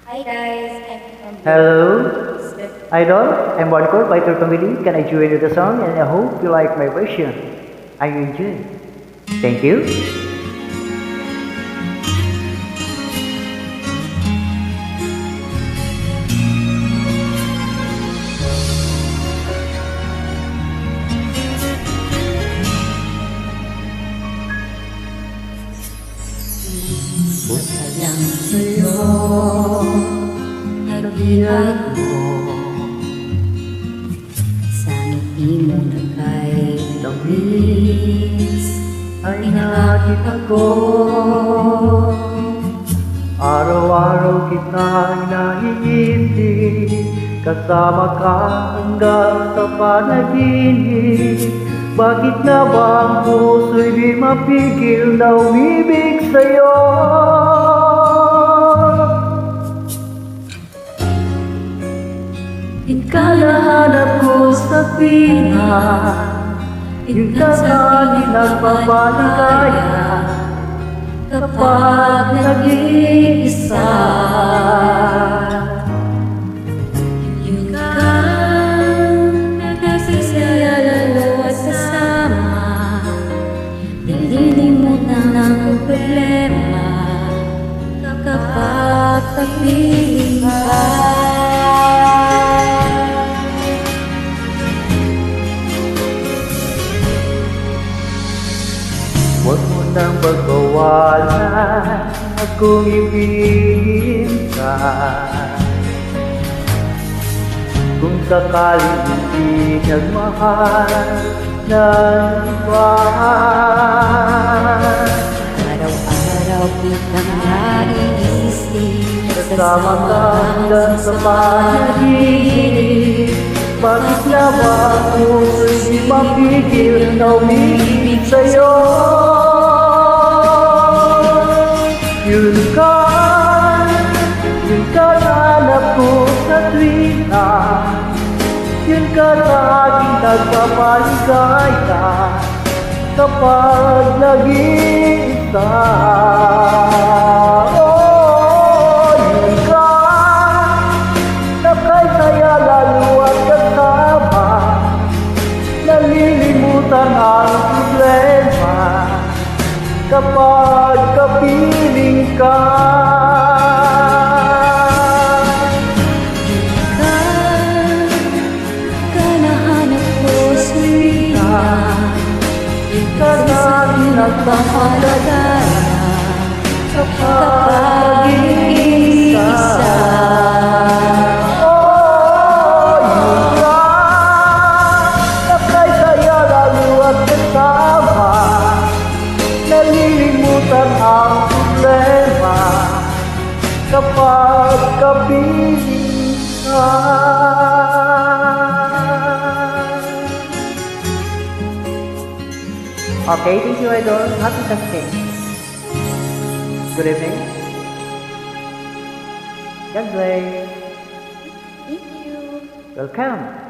Hi guys, I'm from Hello, Idol. I'm Hardcore by Tour Family. Can I join you the song? And I hope you like my version. Are you enjoying? Thank you. Walang sa'yo nabilag mo. Sa ngiti mo na kay tamis ay nakakit ako. Araw-araw kita naiisip, kasama ka hanggang sa panaginip. Bakit na ba ang puso'y di mapigil na umibig sa'yo? Ikalahanap ko sa pinan, Ikasali nagpapaligaya kapag nag-iisa. Yun kang nagsisaya lalo at sasama, nililimutan ng problema kapag kapiling ka. Huwag mo nang pagbawalan at kung ibigin ka. Kung sakaling hindi nagmahal ng iba, Araw-araw kitang naiisip, kasama ka hanggang sa panaginip. Bakit na ba ang puso'y di mapigil na umibig sa'yo? Yun ka hanap ko sa tuwina. Yun ka laging nagpapaligaya kapag nag-iisa. Oh, yun ka nakaisaya lalo at kasama, nalilimutan ang problema kapag kapiling ka. Kanahanap ko sa ina, Kasali nagpapaligaya kapag nag-iisa. Oh, yun ka nakaisaya lalo at kasama, nalilimutan ang problema kapag kapiling ka. Okay, thank you, Idol. Happy Thursday. Good evening. God bless. Thank you. Welcome.